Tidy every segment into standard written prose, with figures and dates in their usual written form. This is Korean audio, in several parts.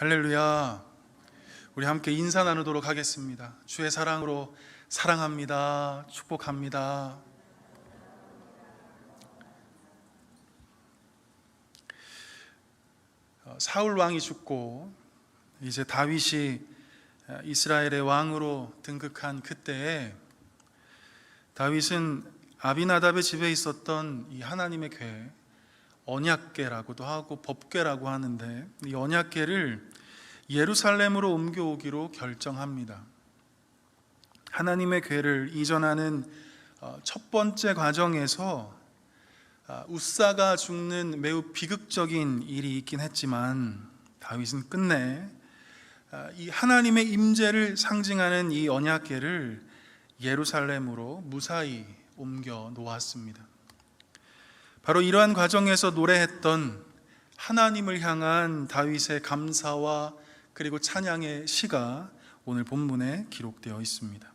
할렐루야. 우리 함께 인사 나누도록 하겠습니다. 주의 사랑으로 사랑합니다. 축복합니다. 사울 왕이 죽고 이제 다윗이 이스라엘의 왕으로 등극한 그때에 다윗은 아비나답의 집에 있었던 이 하나님의 궤, 언약궤라고도 하고 법궤라고 하는데, 이 언약궤를 예루살렘으로 옮겨오기로 결정합니다. 하나님의 궤를 이전하는 첫 번째 과정에서 웃사가 죽는 매우 비극적인 일이 있긴 했지만, 다윗은 끝내 이 하나님의 임재를 상징하는 이 언약궤를 예루살렘으로 무사히 옮겨 놓았습니다. 바로 이러한 과정에서 노래했던 하나님을 향한 다윗의 감사와 그리고 찬양의 시가 오늘 본문에 기록되어 있습니다.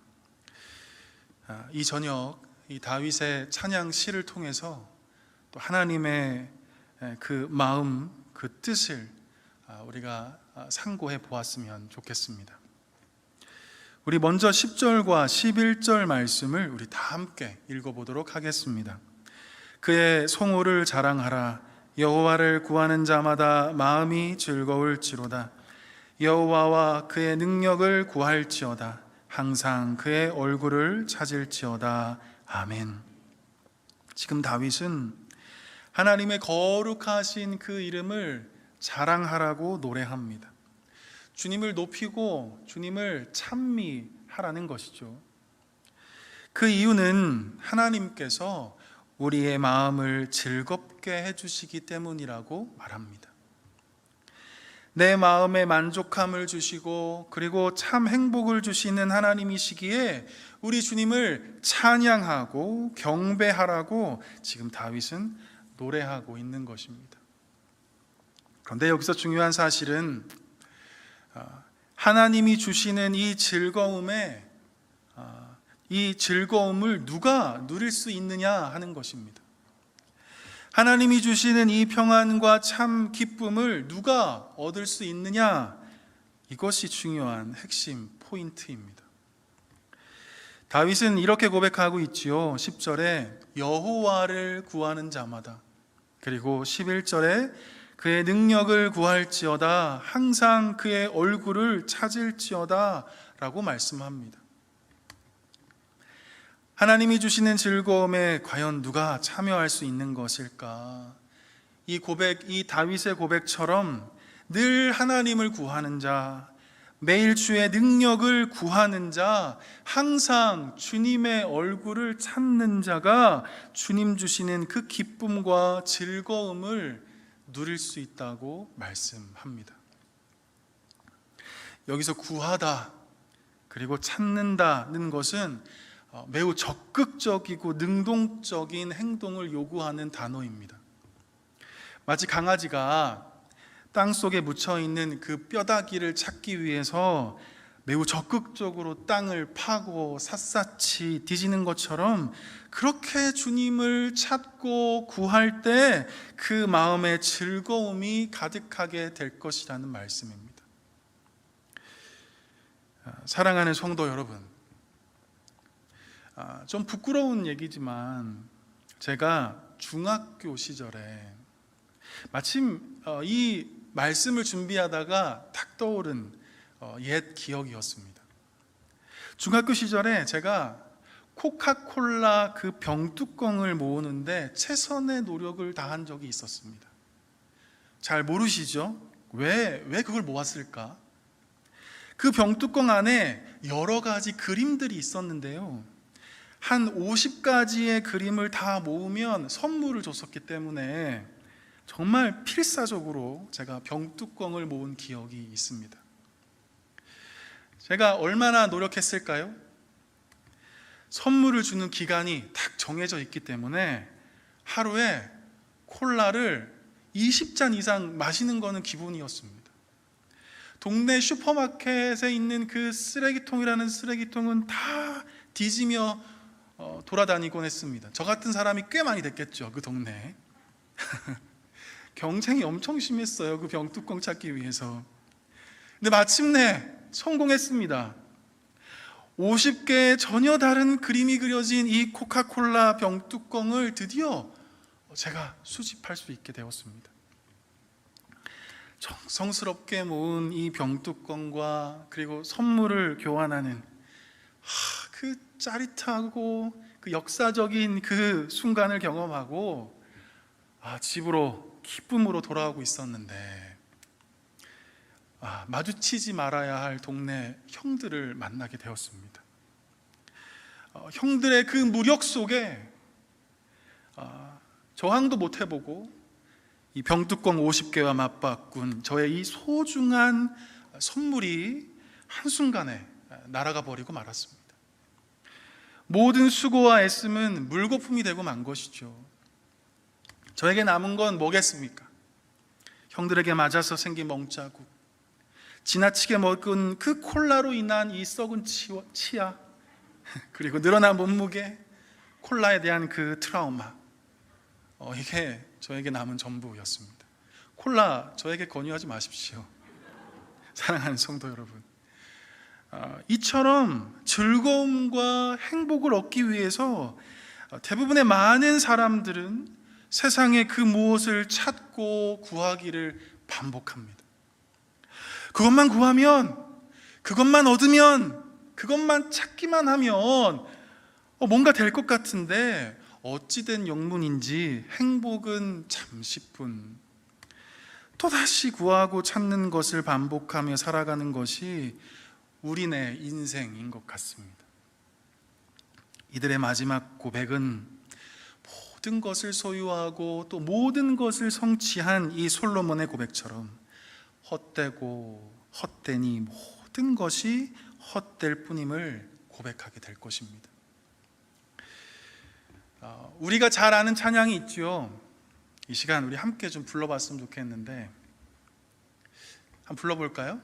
이 저녁 이 다윗의 찬양 시를 통해서 또 하나님의 그 마음, 그 뜻을 우리가 상고해 보았으면 좋겠습니다. 우리 먼저 10절과 11절 말씀을 우리 다 함께 읽어보도록 하겠습니다. 그의 성호를 자랑하라. 여호와를 구하는 자마다 마음이 즐거울지로다. 여호와와 그의 능력을 구할지어다. 항상 그의 얼굴을 찾을지어다. 아멘. 지금 다윗은 하나님의 거룩하신 그 이름을 자랑하라고 노래합니다. 주님을 높이고 주님을 찬미하라는 것이죠. 그 이유는 하나님께서 우리의 마음을 즐겁게 해주시기 때문이라고 말합니다. 내 마음에 만족함을 주시고 그리고 참 행복을 주시는 하나님이시기에 우리 주님을 찬양하고 경배하라고 지금 다윗은 노래하고 있는 것입니다. 그런데 여기서 중요한 사실은 하나님이 주시는 이 즐거움을 누가 누릴 수 있느냐 하는 것입니다. 하나님이 주시는 이 평안과 참 기쁨을 누가 얻을 수 있느냐, 이것이 중요한 핵심 포인트입니다. 다윗은 이렇게 고백하고 있지요. 10절에 여호와를 구하는 자마다, 그리고 11절에 그의 능력을 구할지어다, 항상 그의 얼굴을 찾을지어다 라고 말씀합니다. 하나님이 주시는 즐거움에 과연 누가 참여할 수 있는 것일까? 이 고백, 이 다윗의 고백처럼 늘 하나님을 구하는 자, 매일 주의 능력을 구하는 자, 항상 주님의 얼굴을 찾는 자가 주님 주시는 그 기쁨과 즐거움을 누릴 수 있다고 말씀합니다. 여기서 구하다 그리고 찾는다는 것은 매우 적극적이고 능동적인 행동을 요구하는 단어입니다. 마치 강아지가 땅속에 묻혀있는 그 뼈다귀를 찾기 위해서 매우 적극적으로 땅을 파고 샅샅이 뒤지는 것처럼, 그렇게 주님을 찾고 구할 때 그 마음에 즐거움이 가득하게 될 것이라는 말씀입니다. 사랑하는 성도 여러분, 좀 부끄러운 얘기지만 제가 중학교 시절에 마침 이 말씀을 준비하다가 탁 떠오른 옛 기억이었습니다. 중학교 시절에 제가 코카콜라 그 병뚜껑을 모으는데 최선의 노력을 다한 적이 있었습니다. 잘 모르시죠? 왜 그걸 모았을까? 그 병뚜껑 안에 여러 가지 그림들이 있었는데요, 한 50가지의 그림을 다 모으면 선물을 줬었기 때문에 정말 필사적으로 제가 병뚜껑을 모은 기억이 있습니다. 제가 얼마나 노력했을까요? 선물을 주는 기간이 딱 정해져 있기 때문에 하루에 콜라를 20잔 이상 마시는 것은 기본이었습니다. 동네 슈퍼마켓에 있는 그 쓰레기통이라는 쓰레기통은 다 뒤지며 돌아다니곤 했습니다. 저 같은 사람이 꽤 많이 됐겠죠, 그 동네에. 경쟁이 엄청 심했어요, 그 병뚜껑 찾기 위해서. 근데 마침내 성공했습니다. 50개의 전혀 다른 그림이 그려진 이 코카콜라 병뚜껑을 드디어 제가 수집할 수 있게 되었습니다. 정성스럽게 모은 이 병뚜껑과 그리고 선물을 교환하는 그 짜릿하고 그 역사적인 그 순간을 경험하고 집으로 기쁨으로 돌아오고 있었는데 마주치지 말아야 할 동네 형들을 만나게 되었습니다. 형들의 그 무력 속에 저항도 못 해보고 이 병뚜껑 50개와 맞바꾼 저의 이 소중한 선물이 한순간에 날아가 버리고 말았습니다. 모든 수고와 애씀은 물거품이 되고 만 것이죠. 저에게 남은 건 뭐겠습니까? 형들에게 맞아서 생긴 멍자국, 지나치게 먹은 그 콜라로 인한 이 썩은 치아, 그리고 늘어난 몸무게, 콜라에 대한 그 트라우마, 이게 저에게 남은 전부였습니다. 콜라 저에게 권유하지 마십시오. 사랑하는 성도 여러분, 이처럼 즐거움과 행복을 얻기 위해서 대부분의 많은 사람들은 세상의 그 무엇을 찾고 구하기를 반복합니다. 그것만 구하면, 그것만 얻으면, 그것만 찾기만 하면 뭔가 될 것 같은데 어찌된 영문인지 행복은 잠시뿐. 또다시 구하고 찾는 것을 반복하며 살아가는 것이 우리네 인생인 것 같습니다. 이들의 마지막 고백은 모든 것을 소유하고 또 모든 것을 성취한 이 솔로몬의 고백처럼 헛되고 헛되니 모든 것이 헛될 뿐임을 고백하게 될 것입니다. 우리가 잘 아는 찬양이 있죠. 이 시간 우리 함께 좀 불러봤으면 좋겠는데 한번 불러볼까요?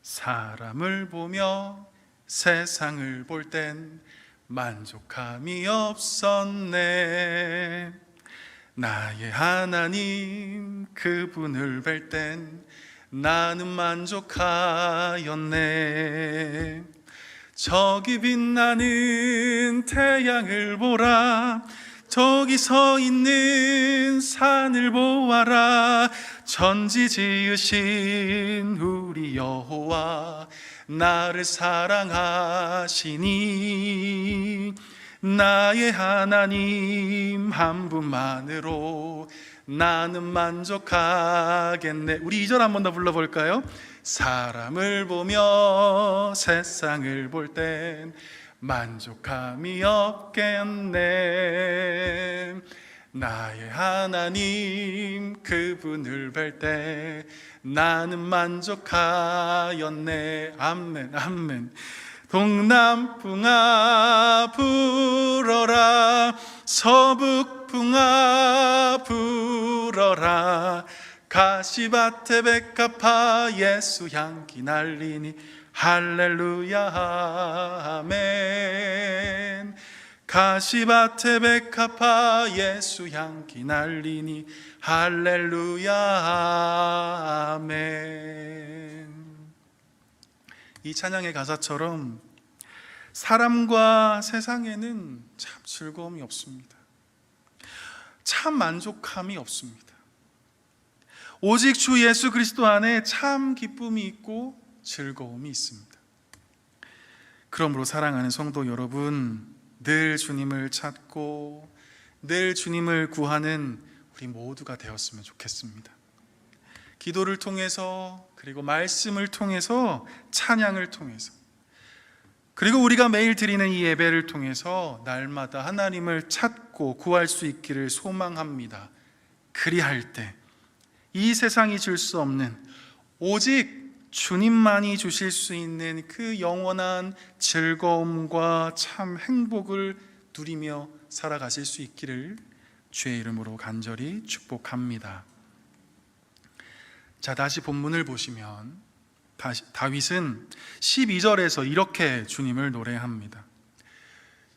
사람을 보며 세상을 볼 땐 만족함이 없었네. 나의 하나님 그분을 뵐 땐 나는 만족하였네. 저기 빛나는 태양을 보라. 저기 서 있는 산을 보아라. 천지 지으신 우리 여호와 나를 사랑하시니 나의 하나님 한 분만으로 나는 만족하겠네. 우리 2절 한 번 더 불러볼까요? 사람을 보며 세상을 볼 땐 만족함이 없겠네. 나의 하나님 그분을 뵐 때 나는 만족하였네. 아멘 아멘. 동남풍아 불어라. 서북풍아 불어라. 가시밭에 백합화 예수 향기 날리니 할렐루야 아멘. 가시밭에 백합화 예수 향기 날리니 할렐루야 아멘. 이 찬양의 가사처럼 사람과 세상에는 참 즐거움이 없습니다. 참 만족함이 없습니다. 오직 주 예수 그리스도 안에 참 기쁨이 있고 즐거움이 있습니다. 그러므로 사랑하는 성도 여러분, 늘 주님을 찾고 늘 주님을 구하는 우리 모두가 되었으면 좋겠습니다. 기도를 통해서, 그리고 말씀을 통해서, 찬양을 통해서, 그리고 우리가 매일 드리는 이 예배를 통해서 날마다 하나님을 찾고 구할 수 있기를 소망합니다. 그리할 때 이 세상이 줄 수 없는 오직 주님만이 주실 수 있는 그 영원한 즐거움과 참 행복을 누리며 살아가실 수 있기를 주의 이름으로 간절히 축복합니다. 자, 다시 본문을 보시면 다윗은 12절에서 이렇게 주님을 노래합니다.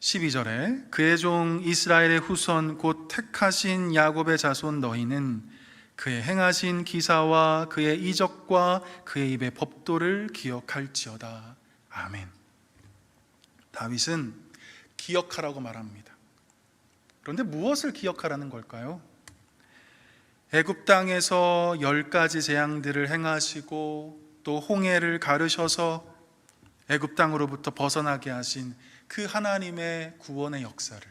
12절에 그의 종 이스라엘의 후손 곧 택하신 야곱의 자손 너희는 그의 행하신 기사와 그의 이적과 그의 입의 법도를 기억할지어다. 아멘. 다윗은 기억하라고 말합니다. 그런데 무엇을 기억하라는 걸까요? 애굽 땅에서 10가지 재앙들을 행하시고 또 홍해를 가르셔서 애굽 땅으로부터 벗어나게 하신 그 하나님의 구원의 역사를,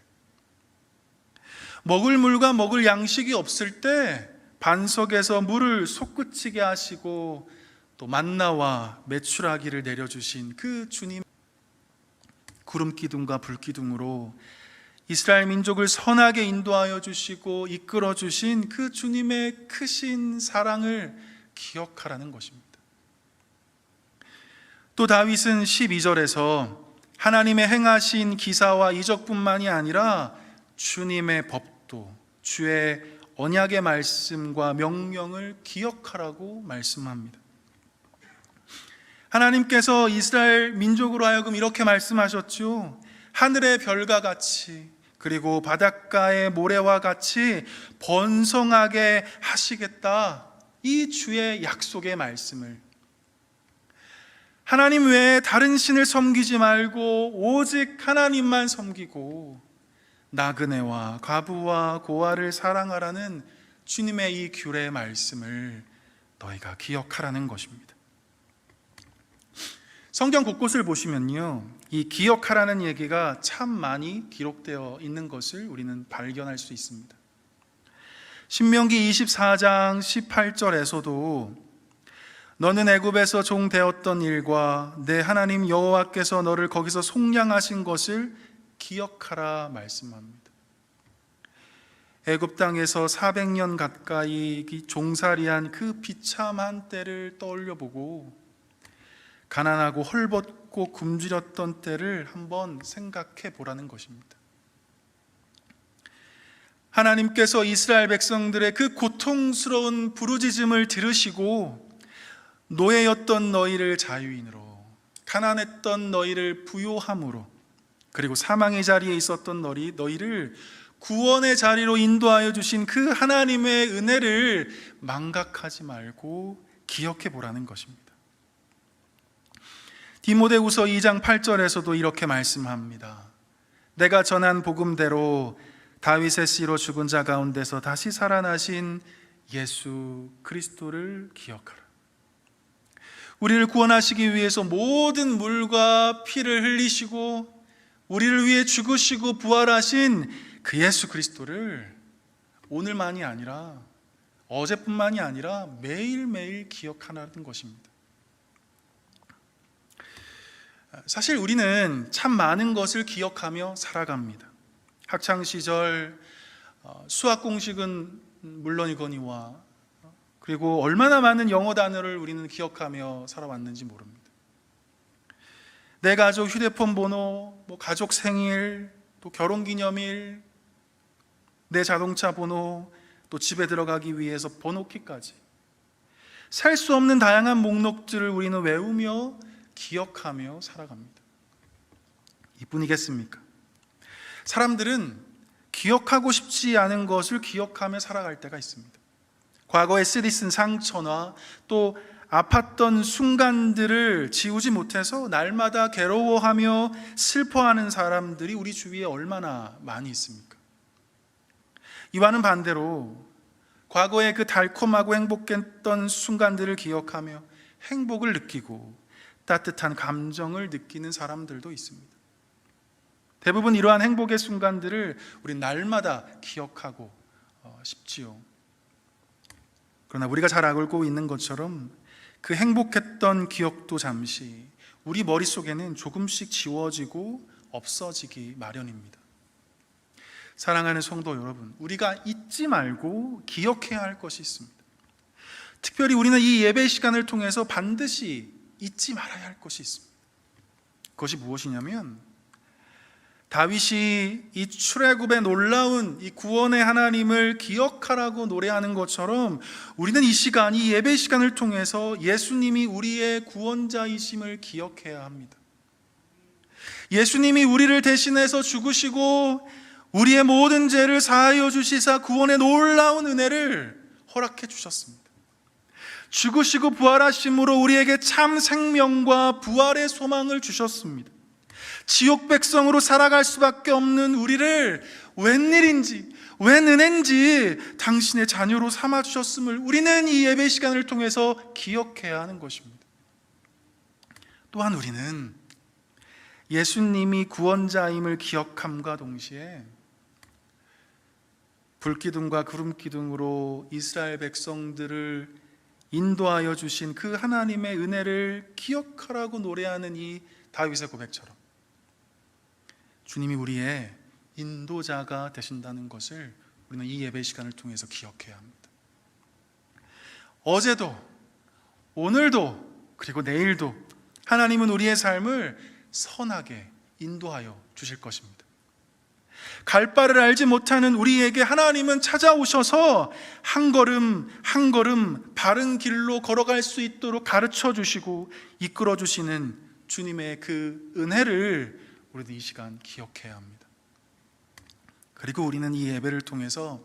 먹을 물과 먹을 양식이 없을 때 반석에서 물을 솟구치게 하시고 또 만나와 메추라기를 내려주신 그 주님, 구름 기둥과 불 기둥으로 이스라엘 민족을 선하게 인도하여 주시고 이끌어 주신 그 주님의 크신 사랑을 기억하라는 것입니다. 또 다윗은 12절에서 하나님의 행하신 기사와 이적뿐만이 아니라 주님의 법도, 주의 언약의 말씀과 명령을 기억하라고 말씀합니다. 하나님께서 이스라엘 민족으로 하여금 이렇게 말씀하셨죠. 하늘의 별과 같이 그리고 바닷가의 모래와 같이 번성하게 하시겠다. 이 주의 약속의 말씀을, 하나님 외에 다른 신을 섬기지 말고 오직 하나님만 섬기고 나그네와 과부와 고아를 사랑하라는 주님의 이 규례의 말씀을 너희가 기억하라는 것입니다. 성경 곳곳을 보시면요, 이 기억하라는 얘기가 참 많이 기록되어 있는 것을 우리는 발견할 수 있습니다. 신명기 24장 18절에서도 너는 애굽에서 종 되었던 일과 내 하나님 여호와께서 너를 거기서 속량하신 것을 기억하라 말씀합니다. 애굽 땅에서 400년 가까이 종살이한 그 비참한 때를 떠올려보고 가난하고 헐벗고 굶주렸던 때를 한번 생각해 보라는 것입니다. 하나님께서 이스라엘 백성들의 그 고통스러운 부르짖음을 들으시고 노예였던 너희를 자유인으로, 가난했던 너희를 부요함으로, 그리고 사망의 자리에 있었던 너희를 구원의 자리로 인도하여 주신 그 하나님의 은혜를 망각하지 말고 기억해 보라는 것입니다. 디모데후서 2장 8절에서도 이렇게 말씀합니다. 내가 전한 복음대로 다윗의 씨로 죽은 자 가운데서 다시 살아나신 예수 그리스도를 기억하라. 우리를 구원하시기 위해서 모든 물과 피를 흘리시고 우리를 위해 죽으시고 부활하신 그 예수 그리스도를 오늘만이 아니라 어제뿐만이 아니라 매일매일 기억하라는 것입니다. 사실 우리는 참 많은 것을 기억하며 살아갑니다. 학창시절 수학 공식은 물론이거니와 그리고 얼마나 많은 영어 단어를 우리는 기억하며 살아왔는지 모릅니다. 내 가족 휴대폰 번호, 가족 생일, 또 결혼기념일, 내 자동차 번호, 또 집에 들어가기 위해서 번호키까지 살 수 없는 다양한 목록들을 우리는 외우며 기억하며 살아갑니다. 이뿐이겠습니까? 사람들은 기억하고 싶지 않은 것을 기억하며 살아갈 때가 있습니다. 과거에 쓰디쓴 상처나 또 아팠던 순간들을 지우지 못해서 날마다 괴로워하며 슬퍼하는 사람들이 우리 주위에 얼마나 많이 있습니까? 이와는 반대로 과거에 그 달콤하고 행복했던 순간들을 기억하며 행복을 느끼고 따뜻한 감정을 느끼는 사람들도 있습니다. 대부분 이러한 행복의 순간들을 우리 날마다 기억하고 싶지요. 그러나 우리가 잘 알고 있는 것처럼 그 행복했던 기억도 잠시 우리 머릿속에는 조금씩 지워지고 없어지기 마련입니다. 사랑하는 성도 여러분, 우리가 잊지 말고 기억해야 할 것이 있습니다. 특별히 우리는 이 예배 시간을 통해서 반드시 잊지 말아야 할 것이 있습니다. 그것이 무엇이냐면 다윗이 이 출애굽의 놀라운 이 구원의 하나님을 기억하라고 노래하는 것처럼 우리는 이 시간, 이 예배 시간을 통해서 예수님이 우리의 구원자이심을 기억해야 합니다. 예수님이 우리를 대신해서 죽으시고 우리의 모든 죄를 사하여 주시사 구원의 놀라운 은혜를 허락해 주셨습니다. 죽으시고 부활하심으로 우리에게 참 생명과 부활의 소망을 주셨습니다. 지옥 백성으로 살아갈 수밖에 없는 우리를 웬일인지, 웬 은혜인지 당신의 자녀로 삼아주셨음을 우리는 이 예배 시간을 통해서 기억해야 하는 것입니다. 또한 우리는 예수님이 구원자임을 기억함과 동시에 불기둥과 구름기둥으로 이스라엘 백성들을 인도하여 주신 그 하나님의 은혜를 기억하라고 노래하는 이 다윗의 고백처럼 주님이 우리의 인도자가 되신다는 것을 우리는 이 예배 시간을 통해서 기억해야 합니다. 어제도, 오늘도, 그리고 내일도 하나님은 우리의 삶을 선하게 인도하여 주실 것입니다. 갈 바를 알지 못하는 우리에게 하나님은 찾아오셔서 한 걸음 한 걸음 바른 길로 걸어갈 수 있도록 가르쳐 주시고 이끌어 주시는 주님의 그 은혜를 우리도 이 시간 기억해야 합니다. 그리고 우리는 이 예배를 통해서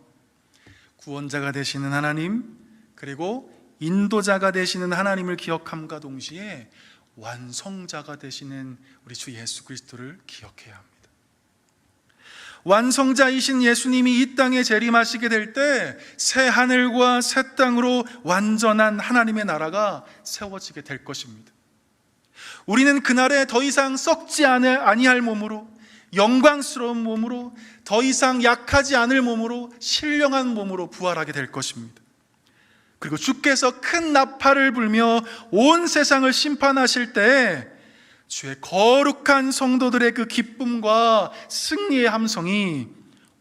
구원자가 되시는 하나님, 그리고 인도자가 되시는 하나님을 기억함과 동시에 완성자가 되시는 우리 주 예수 그리스도를 기억해야 합니다. 완성자이신 예수님이 이 땅에 재림하시게 될 때 새 하늘과 새 땅으로 완전한 하나님의 나라가 세워지게 될 것입니다. 우리는 그날에 더 이상 썩지 아니할 몸으로, 영광스러운 몸으로, 더 이상 약하지 않을 몸으로, 신령한 몸으로 부활하게 될 것입니다. 그리고 주께서 큰 나팔을 불며 온 세상을 심판하실 때 주의 거룩한 성도들의 그 기쁨과 승리의 함성이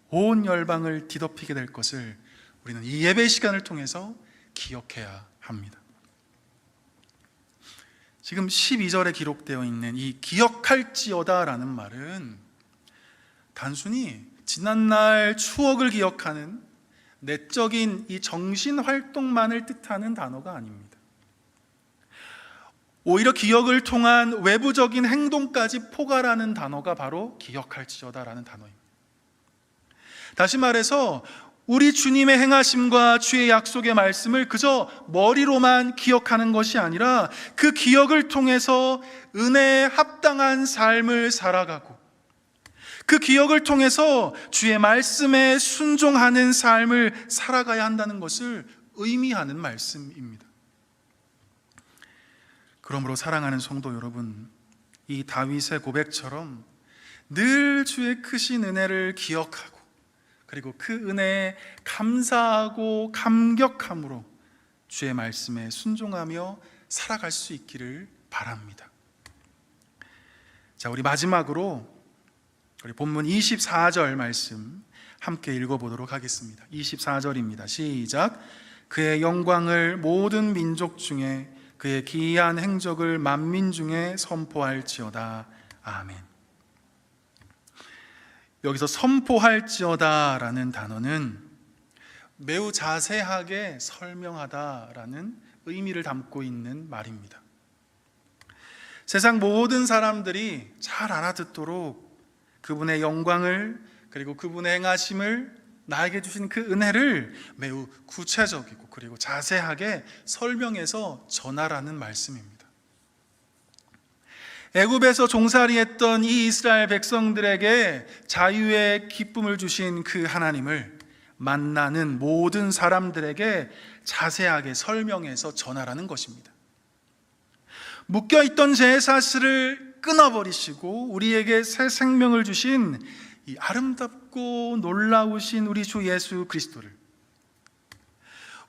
온 열방을 뒤덮이게 될 것을 우리는 이 예배 시간을 통해서 기억해야 합니다. 지금 12절에 기록되어 있는 이 기억할지어다라는 말은 단순히 지난날 추억을 기억하는 내적인 이 정신활동만을 뜻하는 단어가 아닙니다. 오히려 기억을 통한 외부적인 행동까지 포괄하는 단어가 바로 기억할지어다라는 단어입니다. 다시 말해서 우리 주님의 행하심과 주의 약속의 말씀을 그저 머리로만 기억하는 것이 아니라 그 기억을 통해서 은혜에 합당한 삶을 살아가고 그 기억을 통해서 주의 말씀에 순종하는 삶을 살아가야 한다는 것을 의미하는 말씀입니다. 그러므로 사랑하는 성도 여러분, 이 다윗의 고백처럼 늘 주의 크신 은혜를 기억하고 그리고 그 은혜에 감사하고 감격함으로 주의 말씀에 순종하며 살아갈 수 있기를 바랍니다. 자, 우리 마지막으로 우리 본문 24절 말씀 함께 읽어보도록 하겠습니다. 24절입니다. 시작. 그의 영광을 모든 민족 중에 그의 기이한 행적을 만민 중에 선포할지어다. 아멘. 여기서 선포할지어다라는 단어는 매우 자세하게 설명하다라는 의미를 담고 있는 말입니다. 세상 모든 사람들이 잘 알아듣도록 그분의 영광을 그리고 그분의 행하심을 나에게 주신 그 은혜를 매우 구체적이고 그리고 자세하게 설명해서 전하라는 말씀입니다. 애굽에서 종살이했던 이 이스라엘 백성들에게 자유의 기쁨을 주신 그 하나님을 만나는 모든 사람들에게 자세하게 설명해서 전하라는 것입니다. 묶여있던 죄의 사슬을 끊어버리시고 우리에게 새 생명을 주신 이 아름답고 놀라우신 우리 주 예수 그리스도를,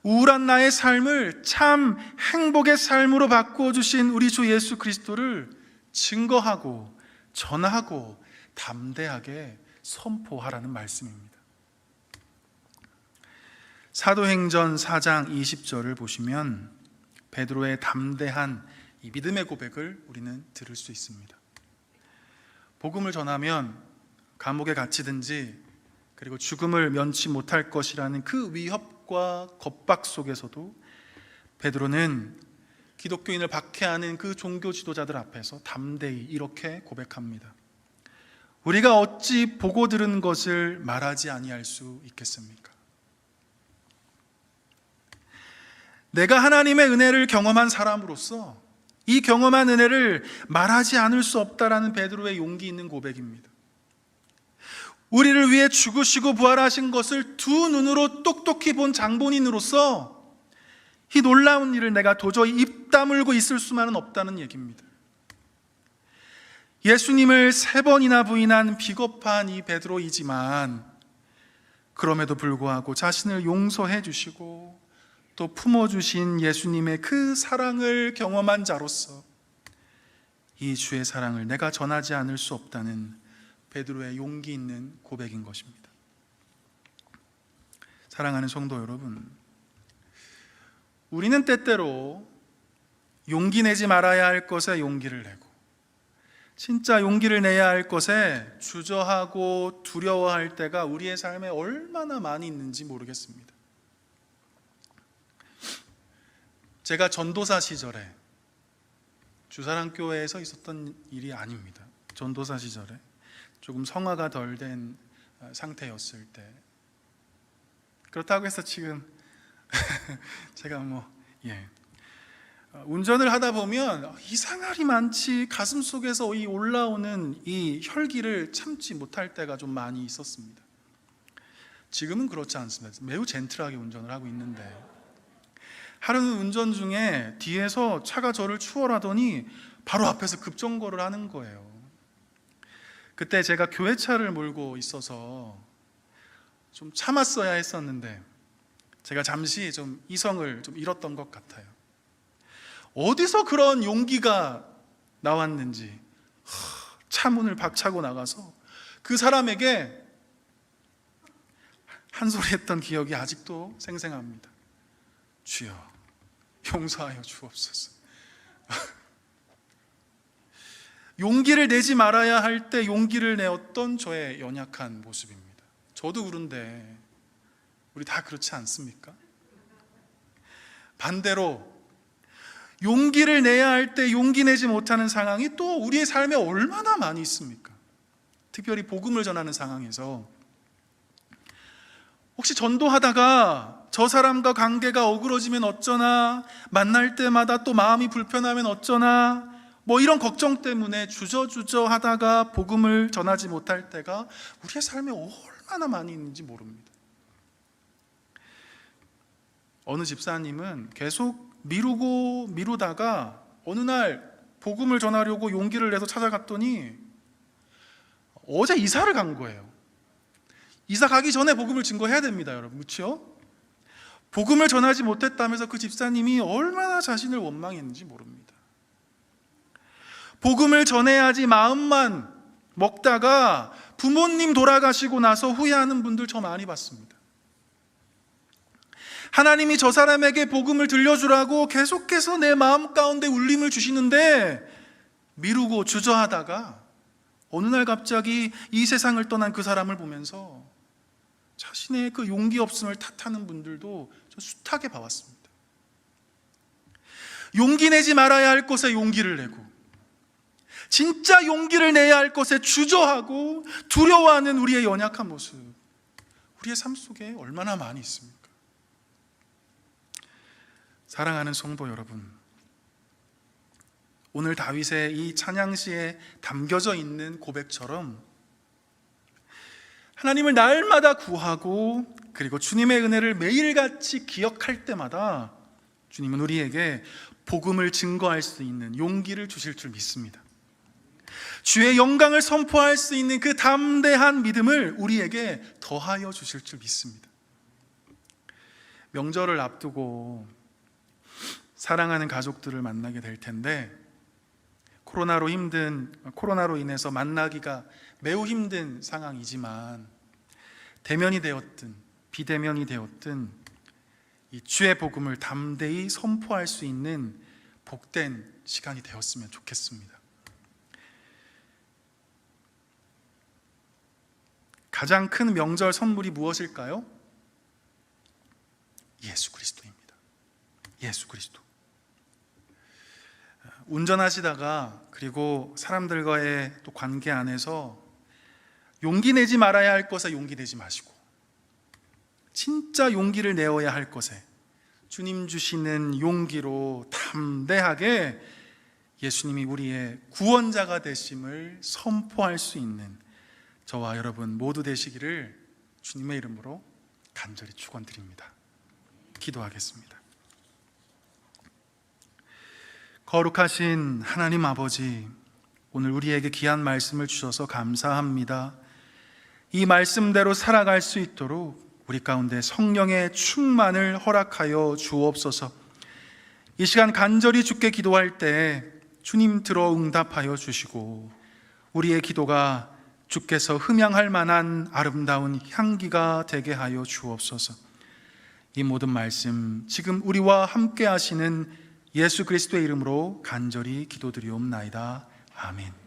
우울한 나의 삶을 참 행복의 삶으로 바꾸어 주신 우리 주 예수 그리스도를 증거하고 전하고 담대하게 선포하라는 말씀입니다. 사도행전 4장 20절을 보시면 베드로의 담대한 이 믿음의 고백을 우리는 들을 수 있습니다. 복음을 전하면 감옥에 갇히든지 그리고 죽음을 면치 못할 것이라는 그 위협과 겁박 속에서도 베드로는 기독교인을 박해하는 그 종교 지도자들 앞에서 담대히 이렇게 고백합니다. 우리가 어찌 보고 들은 것을 말하지 아니할 수 있겠습니까? 내가 하나님의 은혜를 경험한 사람으로서 이 경험한 은혜를 말하지 않을 수 없다라는 베드로의 용기 있는 고백입니다. 우리를 위해 죽으시고 부활하신 것을 두 눈으로 똑똑히 본 장본인으로서 이 놀라운 일을 내가 도저히 입 다물고 있을 수만은 없다는 얘기입니다. 예수님을 3번이나 부인한 비겁한 이 베드로이지만 그럼에도 불구하고 자신을 용서해 주시고 또 품어주신 예수님의 그 사랑을 경험한 자로서 이 주의 사랑을 내가 전하지 않을 수 없다는 베드로의 용기 있는 고백인 것입니다. 사랑하는 성도 여러분, 우리는 때때로 용기 내지 말아야 할 것에 용기를 내고 진짜 용기를 내야 할 것에 주저하고 두려워할 때가 우리의 삶에 얼마나 많이 있는지 모르겠습니다. 제가 전도사 시절에 주사랑교회에서 있었던 일이 아닙니다. 전도사 시절에 조금 성화가 덜 된 상태였을 때, 그렇다고 해서 지금 제가 운전을 하다 보면 이상할이 많지 가슴속에서 이 올라오는 이 혈기를 참지 못할 때가 좀 많이 있었습니다. 지금은 그렇지 않습니다. 매우 젠틀하게 운전을 하고 있는데, 하루는 운전 중에 뒤에서 차가 저를 추월하더니 바로 앞에서 급정거를 하는 거예요. 그때 제가 교회차를 몰고 있어서 좀 참았어야 했었는데 제가 잠시 좀 이성을 좀 잃었던 것 같아요. 어디서 그런 용기가 나왔는지 차 문을 박차고 나가서 그 사람에게 한 소리 했던 기억이 아직도 생생합니다. 주여, 용서하여 주옵소서. 용기를 내지 말아야 할 때 용기를 내었던 저의 연약한 모습입니다. 저도 그런데 우리 다 그렇지 않습니까? 반대로 용기를 내야 할 때 용기 내지 못하는 상황이 또 우리의 삶에 얼마나 많이 있습니까? 특별히 복음을 전하는 상황에서 혹시 전도하다가 저 사람과 관계가 어그러지면 어쩌나, 만날 때마다 또 마음이 불편하면 어쩌나, 이런 걱정 때문에 주저주저 하다가 복음을 전하지 못할 때가 우리의 삶에 얼마나 많이 있는지 모릅니다. 어느 집사님은 계속 미루다가 어느 날 복음을 전하려고 용기를 내서 찾아갔더니 어제 이사를 간 거예요. 이사 가기 전에 복음을 증거해야 됩니다, 여러분. 그렇죠? 복음을 전하지 못했다면서 그 집사님이 얼마나 자신을 원망했는지 모릅니다. 복음을 전해야지 마음만 먹다가 부모님 돌아가시고 나서 후회하는 분들 저 많이 봤습니다. 하나님이 저 사람에게 복음을 들려주라고 계속해서 내 마음 가운데 울림을 주시는데 미루고 주저하다가 어느 날 갑자기 이 세상을 떠난 그 사람을 보면서 자신의 그 용기 없음을 탓하는 분들도 저 숱하게 봐왔습니다. 용기 내지 말아야 할 것에 용기를 내고 진짜 용기를 내야 할 것에 주저하고 두려워하는 우리의 연약한 모습, 우리의 삶 속에 얼마나 많이 있습니까? 사랑하는 성도 여러분, 오늘 다윗의 이 찬양시에 담겨져 있는 고백처럼 하나님을 날마다 구하고 그리고 주님의 은혜를 매일같이 기억할 때마다 주님은 우리에게 복음을 증거할 수 있는 용기를 주실 줄 믿습니다. 주의 영광을 선포할 수 있는 그 담대한 믿음을 우리에게 더하여 주실 줄 믿습니다. 명절을 앞두고 사랑하는 가족들을 만나게 될 텐데 코로나로 인해서 만나기가 매우 힘든 상황이지만 대면이 되었든 비대면이 되었든 이 주의 복음을 담대히 선포할 수 있는 복된 시간이 되었으면 좋겠습니다. 가장 큰 명절 선물이 무엇일까요? 예수 그리스도입니다. 예수 그리스도. 운전하시다가 그리고 사람들과의 또 관계 안에서 용기 내지 말아야 할 것에 용기 내지 마시고 진짜 용기를 내어야 할 것에 주님 주시는 용기로 담대하게 예수님이 우리의 구원자가 되심을 선포할 수 있는 저와 여러분 모두 되시기를 주님의 이름으로 간절히 축원드립니다. 기도하겠습니다. 거룩하신 하나님 아버지, 오늘 우리에게 귀한 말씀을 주셔서 감사합니다. 이 말씀대로 살아갈 수 있도록 우리 가운데 성령의 충만을 허락하여 주옵소서. 이 시간 간절히 주께 기도할 때 주님 들어 응답하여 주시고 우리의 기도가 주께서 흠양할 만한 아름다운 향기가 되게 하여 주옵소서. 이 모든 말씀 지금 우리와 함께 하시는 예수 그리스도의 이름으로 간절히 기도드리옵나이다. 아멘.